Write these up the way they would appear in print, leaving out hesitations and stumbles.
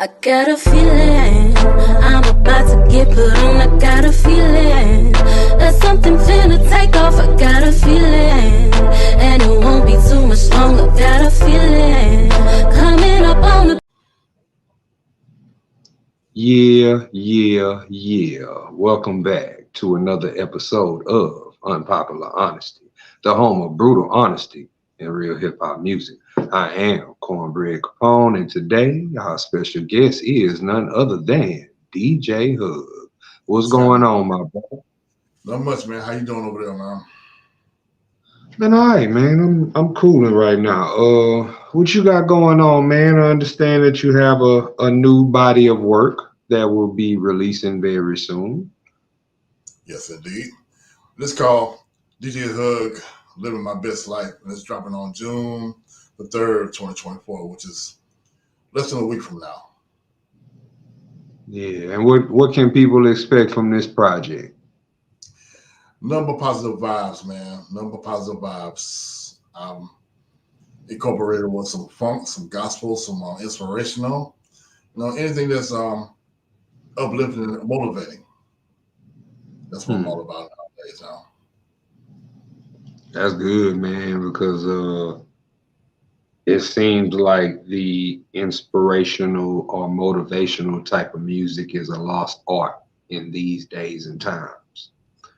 I got a feeling I'm about to get put on. I got a feeling that something finna take off. I got a feeling, and it won't be too much longer. Got a feeling coming up on the. Yeah. Welcome back to another episode of Unpopular Honesty, the home of brutal honesty and real hip hop music. I am Cornbread Capone, and today our special guest is none other than DJ Hugg. What's going on, my brother? Not much, man. How you doing over there, man? Man, all right, man. I'm cooling right now. What you got going on, man? I understand that you have a new body of work that will be releasing very soon. Yes, indeed. This called DJ Hugg Living My Best Life, and it's dropping on June the 3rd, 2024, which is less than a week from now. Yeah, and what can people expect from this project? Number positive vibes, man. Number positive vibes. Incorporated with some funk, some gospel, some inspirational. Anything that's uplifting and motivating. That's what I'm all about nowadays now. That's good, man, because it seems like the inspirational or motivational type of music is a lost art in these days and times.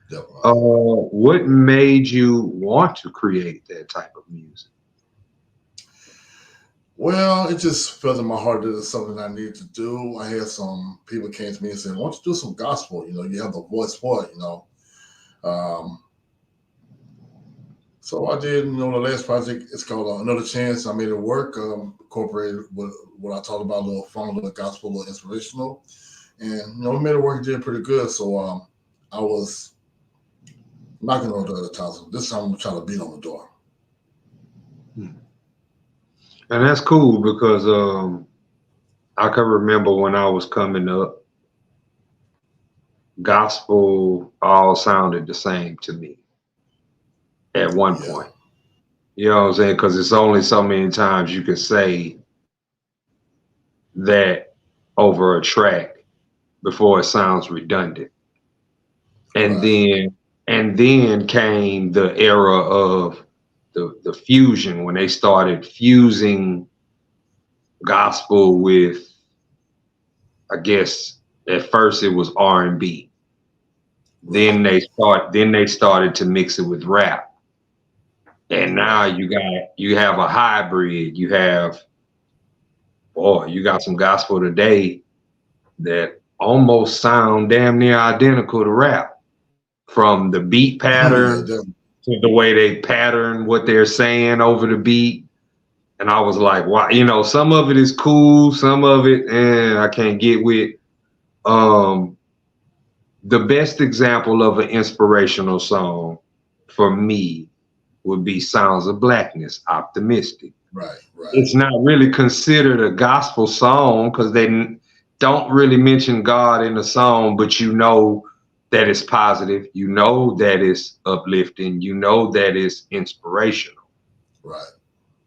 Definitely. What made you want to create that type of music? Well, it just felt in my heart that it's something I needed to do. I had some people came to me and said, "Why don't you do some gospel? You have the voice for it, So I did, the last project, it's called Another Chance. I made it work, incorporated with what I talked about, a little fun, a little gospel, a little inspirational. And, we made it work, did pretty good. So I was knocking on the other time. So this time I'm trying to beat on the door. And that's cool because I can remember when I was coming up, gospel all sounded the same to me at one point. You know what I'm saying? Because it's only so many times you can say that over a track before it sounds redundant. And Right. then came the era of the fusion when they started fusing gospel with, I guess at first it was R&B. Then they started to mix it with rap. And now you have a hybrid. You got some gospel today that almost sound damn near identical to rap, from the beat pattern to the way they pattern what they're saying over the beat. And I was like, wow, some of it is cool, some of it I can't get with. The best example of an inspirational song for me would be Sounds of Blackness, Optimistic. Right. It's not really considered a gospel song because they don't really mention God in the song, but that it's positive, that it's uplifting, that it's inspirational. Right.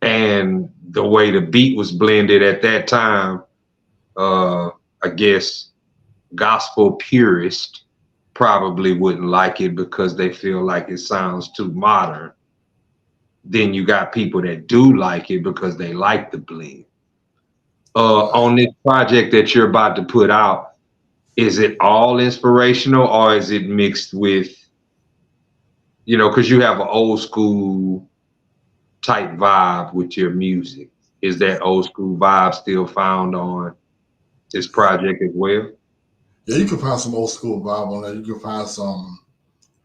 And the way the beat was blended at that time, I guess gospel purists probably wouldn't like it because they feel like it sounds too modern. Then you got people that do like it because they like the blend. On this project that you're about to put out, is it all inspirational or is it mixed with, because you have an old school type vibe with your music? Is that old school vibe still found on this project as well? Yeah, you can find some old school vibe on there. You can find some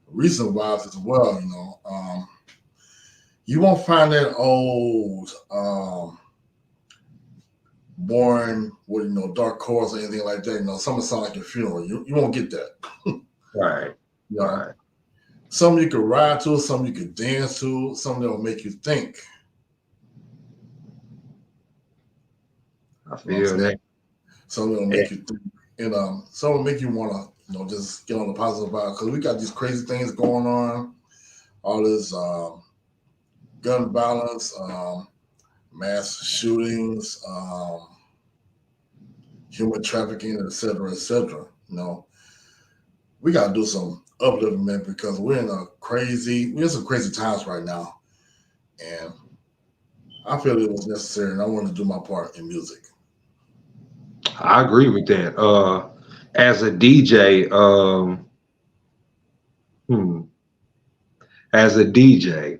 recent vibes as well, You won't find that old, boring, with dark chorus or anything like that. Something sound like a funeral. You won't get that. Right. Right. Some you could ride to, some you could dance to, some that will make you think. I feel that. Some will make you think, and some will make you want to, just get on the positive vibe, because we got these crazy things going on, all this gun violence, mass shootings, human trafficking, et cetera, et cetera. We got to do some uplifting, man, because we're in some crazy times right now. And I feel it was necessary, and I want to do my part in music. I agree with that. As a DJ, hmm, as a DJ,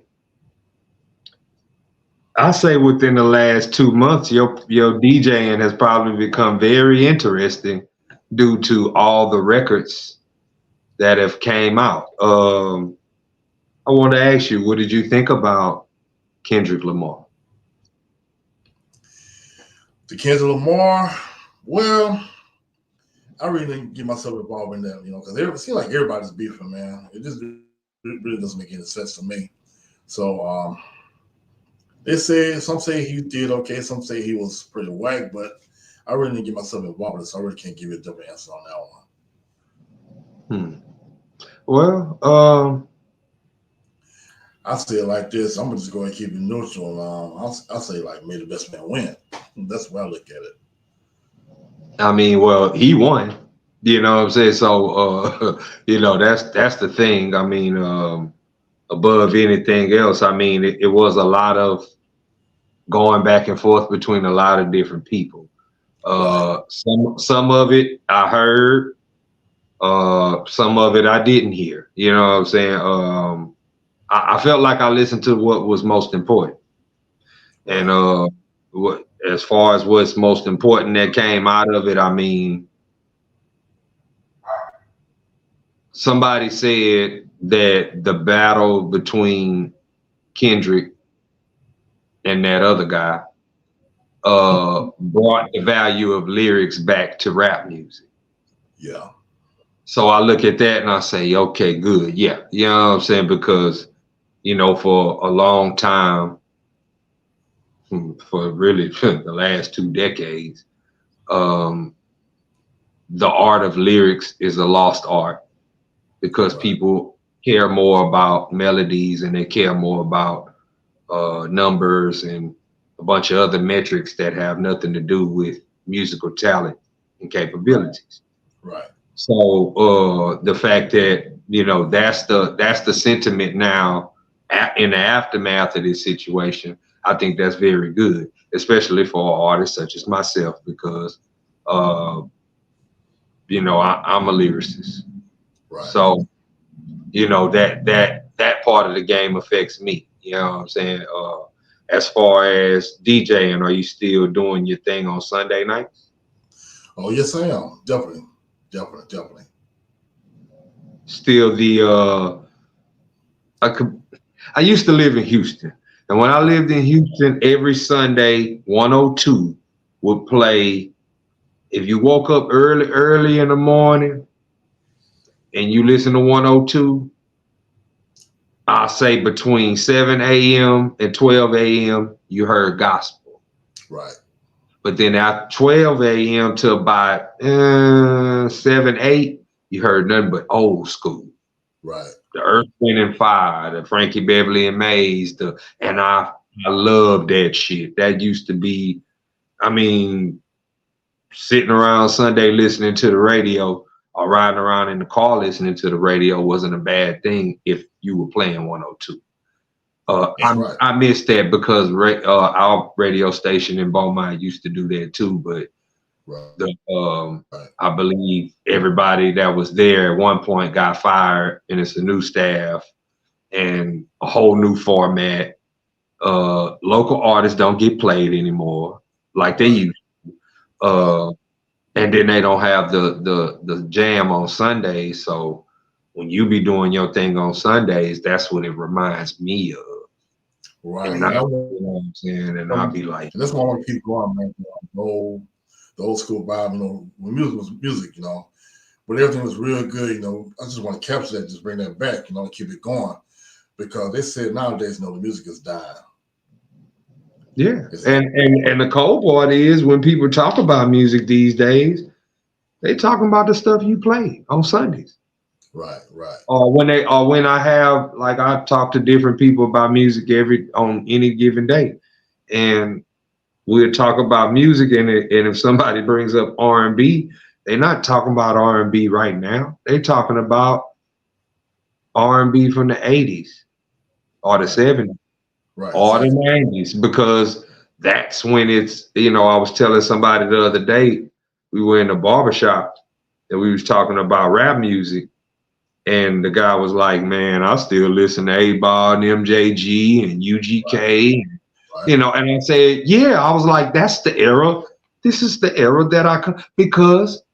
I say within the last 2 months, your DJing has probably become very interesting due to all the records that have came out. I want to ask you, what did you think about Kendrick Lamar? The Kendrick Lamar, well, I really didn't get myself involved in that, because it seems like everybody's beefing, man. It just really doesn't make any sense to me. So some say he did okay, some say he was pretty whack, but I really didn't get myself involved in it, so I really can't give you a different answer on that one. Well, I say it like this. I'm gonna just go ahead and keep it neutral. I'll say like may the best man win. That's the way I look at it. I mean, well, he won. You know what I'm saying? So, that's the thing. I mean, above anything else, I mean, it was a lot of going back and forth between a lot of different people. Some of it I heard, some of it I didn't hear. You know what I'm saying? I felt like I listened to what was most important, and what as far as what's most important that came out of it, I mean, somebody said that the battle between Kendrick and that other guy brought the value of lyrics back to rap music. Yeah. So I look at that and I say, okay, good. Yeah. You know what I'm saying? Because, for a long time, for really the last 2 decades, the art of lyrics is a lost art because people care more about melodies and they care more about numbers and a bunch of other metrics that have nothing to do with musical talent and capabilities. Right. So the fact that that's the sentiment now in the aftermath of this situation, I think that's very good, especially for artists such as myself, because I'm a lyricist. Right. So that part of the game affects me. You know what I'm saying? As far as DJing, are you still doing your thing on Sunday nights? Oh yes, I am. Definitely. Still I used to live in Houston, and when I lived in Houston, every Sunday 102 would play. If you woke up early in the morning and you listen to 102, I'll say between 7 a.m. and 12 a.m. you heard gospel. Right. But then at 12 a.m. to about 7, 8, you heard nothing but old school. Right. The Earth, Wind and Fire, the Frankie Beverly and Maze, and I love that shit. That used to be, I mean, sitting around Sunday listening to the radio or riding around in the car listening to the radio wasn't a bad thing if you were playing 102. Right. I missed that because our radio station in Beaumont used to do that too, but I believe everybody that was there at one point got fired, and it's a new staff and a whole new format. Local artists don't get played anymore like they used to. And then they don't have the jam on Sundays. So when you be doing your thing on Sundays, that's what it reminds me of. Right. And you know what I'm saying? And I'll be like, and that's why I want to keep going, man. The old school vibe, when music was music, when everything was real good, I just want to capture that, just bring that back, keep it going. Because they said nowadays, the music is dying. Yeah. And the cold part is when people talk about music these days, they talking about the stuff you play on Sundays. Right. Or when I talk to different people about music on any given day. And we'll talk about music, and if somebody brings up R&B, they're not talking about R&B right now. They're talking about R&B from the 80s or the 70s or the 90s, because that's when it's, I was telling somebody the other day, we were in the barbershop and we was talking about rap music, and the guy was like, man, I still listen to A-Ball and MJG and UGK. And I said, yeah, I was like, that's the era. This is the era that because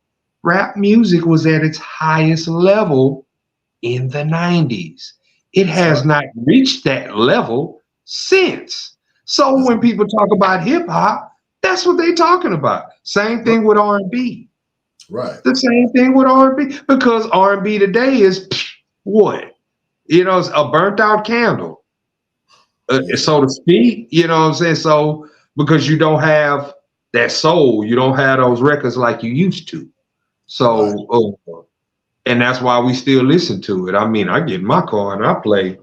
rap music was at its highest level in the 90s. It has not reached that level since. So when people talk about hip hop, that's what they're talking about. Same thing with R&B. Right. The same thing with R&B, because R&B today is what? It's a burnt out candle. So to speak, you know what I'm saying? So because you don't have that soul, you don't have those records like you used to. So, and that's why we still listen to it. I mean, I get in my car and I play.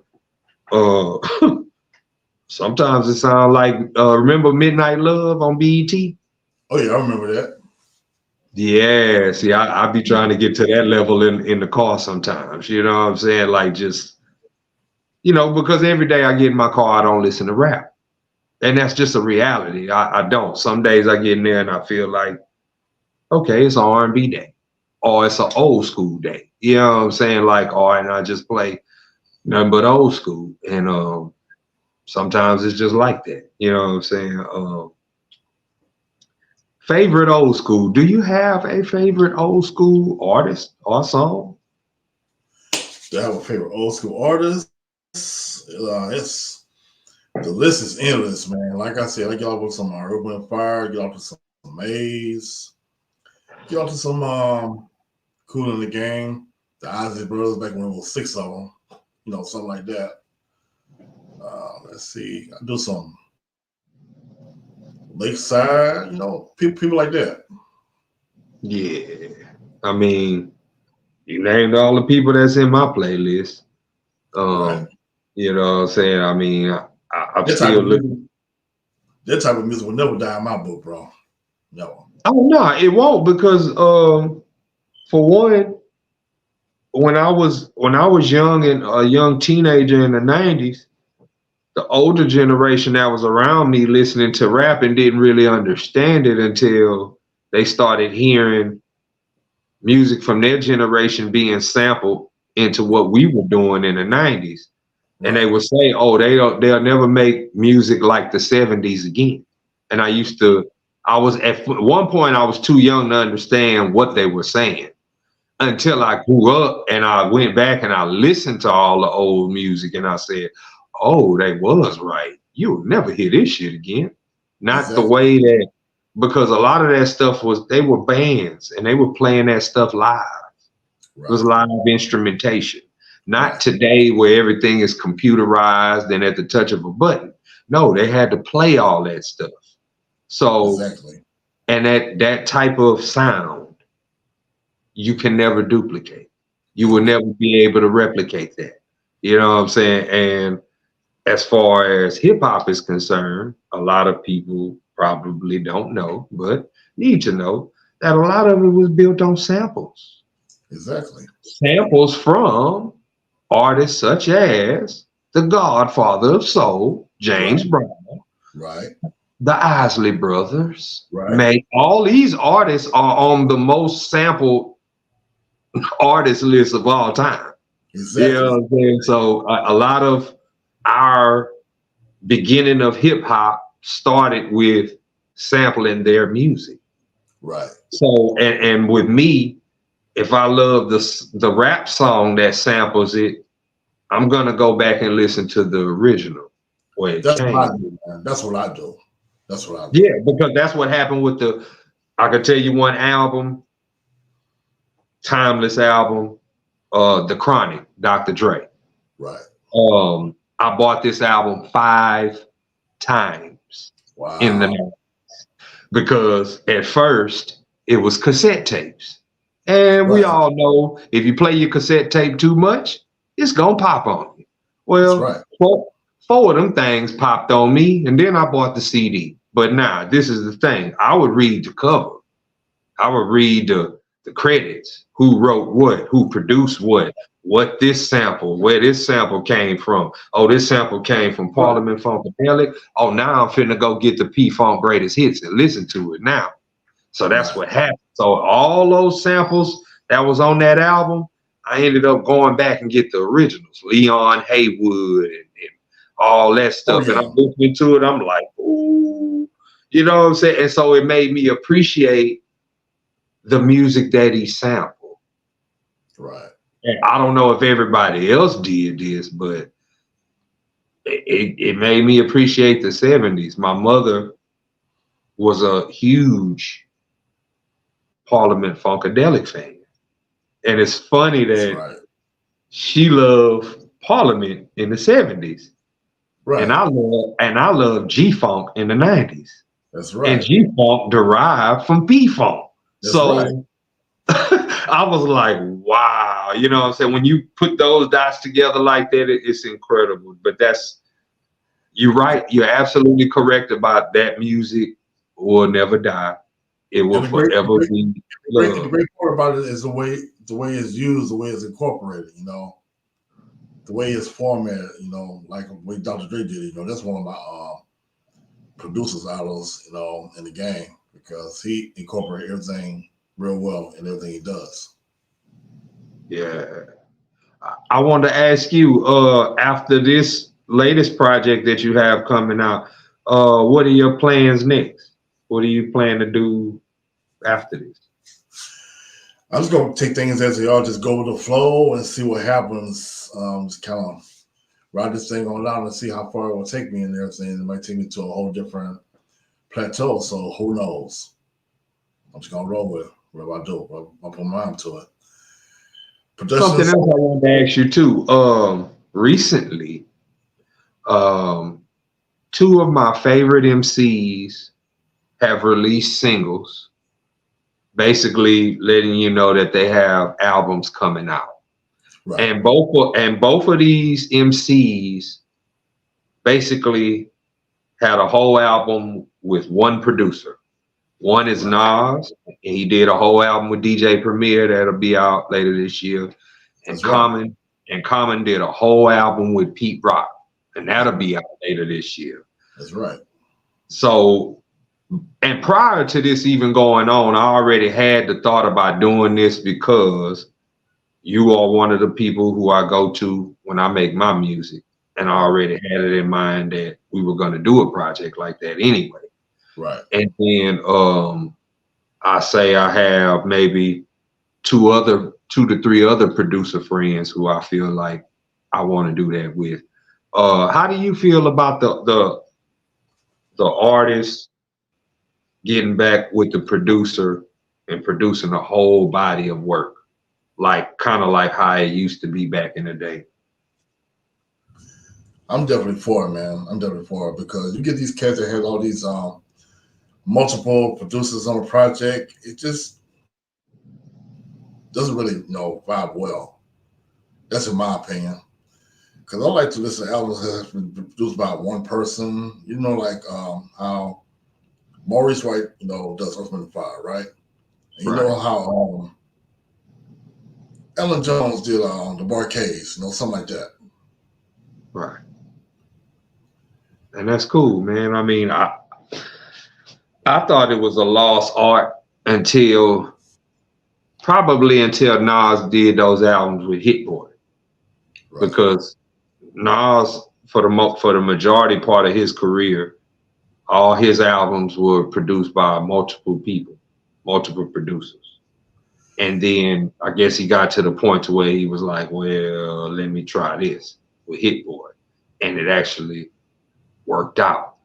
Sometimes it sounds like, remember Midnight Love on BET? Oh yeah, I remember that. Yeah, see, I be trying to get to that level in the car sometimes. You know what I'm saying? Like just, because every day I get in my car, I don't listen to rap. And that's just a reality. I don't. Some days I get in there and I feel like, okay, it's an R&B day, or it's an old school day. You know what I'm saying? Like, and I just play nothing but old school. And sometimes it's just like that. You know what I'm saying? Favorite old school. Do you have a favorite old school artist or song? Do I have a favorite old school artist? It's the list is endless, man. Like I said, I get off with some Earth, Wind & Fire, get off to some Maze, get off to some Cool in the Game, the Ozzy Brothers back when it was 6 of them, something like that. Let's see, I do some Lakeside, people like that. Yeah, I mean, you named all the people that's in my playlist. Right. You know what I'm saying? I mean, I'm that still looking. That type of music will never die in my book, bro. No. Oh no, it won't, because for one, when I was young and a young teenager in the 90s, the older generation that was around me listening to rap and didn't really understand it until they started hearing music from their generation being sampled into what we were doing in the 90s. And they would say, oh, they'll never make music like the 70s again. And I was at one point, I was too young to understand what they were saying, until I grew up and I went back and I listened to all the old music and I said, oh, they was right. You'll never hear this shit again. Not the way that, because a lot of that stuff they were bands and they were playing that stuff live. It was live instrumentation. Not today where everything is computerized and at the touch of a button. No, they had to play all that stuff. So, and that type of sound, you can never duplicate. You will never be able to replicate that. You know what I'm saying? And as far as hip hop is concerned, a lot of people probably don't know, but need to know that a lot of it was built on samples. Exactly. Samples from artists such as the Godfather of Soul, James Brown. Right. The Isley Brothers. Right. All these artists are on the most sampled artist list of all time. Exactly. You know what I'm saying? So a lot of our beginning of hip hop started with sampling their music. Right. So and with me, if I love the rap song that samples it, I'm gonna go back and listen to the original. That's what I do, man. That's what I do. Yeah, because that's what happened with I could tell you one album, timeless album, The Chronic, Dr. Dre. Right. I bought this album 5 times in the 90s, because at first it was cassette tapes. And we all know if you play your cassette tape too much, it's gonna pop on you. Well, 4 of them things popped on me, and then I bought the CD. But now, this is the thing. I would read the cover. I would read the credits. Who wrote what? Who produced what this sample, where this sample came from. Oh, this sample came from Parliament Funkadelic. Oh, now I'm finna go get the P-Funk Greatest Hits and listen to it now. So that's what happened. So all those samples that was on that album, I ended up going back and get the originals, Leon Haywood and all that stuff. And I'm listening to it, I'm like, ooh, you know what I'm saying? And so it made me appreciate the music that he sampled. Right. And I don't know if everybody else did this, but it made me appreciate the 70s. My mother was a huge Parliament Funkadelic fan. And it's funny that she loved Parliament in the 70s. Right. And I love G-Funk in the 90s. That's right. And G-Funk derived from P-Funk. So right. I was like, wow. You know what I'm saying? When you put those dots together like that, it's incredible. But you're right. You're absolutely correct about that. Music will never die. It will forever be loved. The great part about it is the way it's used, the way it's incorporated, you know, the way it's formatted, you know, like the way Dr. Dre did it. You know, that's one of my producers idols, you know, in the game, because he incorporates everything real well in everything he does. Yeah. I wanted to ask you, after this latest project that you have coming out, what are your plans next? What do you plan to do after this? I'm just gonna take things as they are, just go with the flow and see what happens. Just kind of ride this thing on out and see how far it will take me and everything. It might take me to a whole different plateau, so who knows? I'm just gonna roll with it. Whatever I do, I'll put my mind to it. Something else I wanted to ask you too. Recently, two of my favorite MCs have released singles, basically letting you know that they have albums coming out. Right. And both of these MCs basically had a whole album with one producer. One is Nas, and he did a whole album with DJ Premier that'll be out later this year. And Common did a whole album with Pete Rock, and that'll be out later this year. That's right. So, and prior to this even going on, I already had the thought about doing this because you are one of the people who I go to when I make my music. And I already had it in mind that we were going to do a project like that anyway. Right. And then I say I have maybe two to three other producer friends who I feel like I want to do that with. How do you feel about the artist getting back with the producer and producing a whole body of work, like kind of like how it used to be back in the day? I'm definitely for it, man. I'm definitely for it, because you get these cats that have all these multiple producers on a project. It just doesn't really, vibe well. That's in my opinion. Because I like to listen to albums that have been produced by one person. You know, like how Maurice White, does Earth, Wind & Fire, right? And you know how Ellen Jones did the Barcades, something like that. Right. And that's cool, man. I mean, I thought it was a lost art until Nas did those albums with Hit Boy. Right. Because Nas, for the majority part of his career, all his albums were produced by multiple people, multiple producers. And then I guess he got to the point to where he was like, well, let me try this with Hit Boy. And it actually worked out.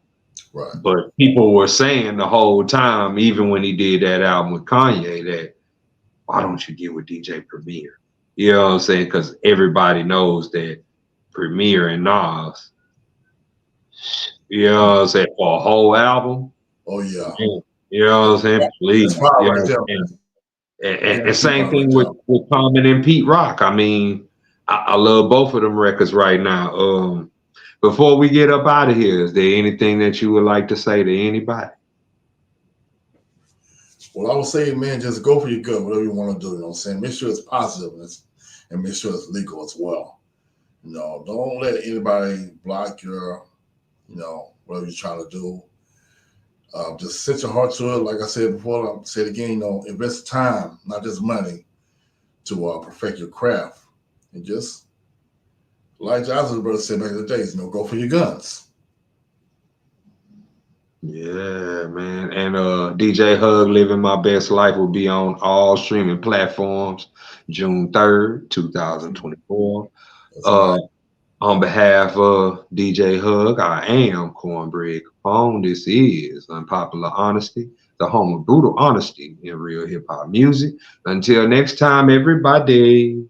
Right. But people were saying the whole time, even when he did that album with Kanye, that why don't you get with DJ Premier? You know what I'm saying? Because everybody knows that Premier and Nas, you know what I'm saying, for a whole album. Oh yeah. You know what I'm saying? Please. And same thing with Common and Pete Rock. I mean, I love both of them records right now. Before we get up out of here, is there anything that you would like to say to anybody? Well, I would say, man, just go for your gut, whatever you want to do. You know what I'm saying? Make sure it's positive and make sure it's legal as well. You know, don't let anybody block your, you know, whatever you're trying to do. Just set your heart to it. Like I said before, I'll say it again, you know, invest time, not just money, to perfect your craft. And just, like Johnson's brother said back in the days, you know, go for your guns. Yeah, man. And DJ Hugg Living My Best Life will be on all streaming platforms June 3rd, 2024. That's right. On behalf of DJ Hugg, I am Cornbread Capone. This is Unpopular Honesty, the home of brutal honesty in real hip hop music. Until next time, everybody,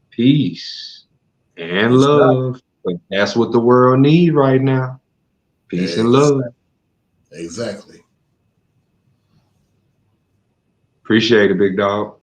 peace and Peace out. love. But that's what the world needs right now. Peace and love. Exactly. Appreciate it, big dog.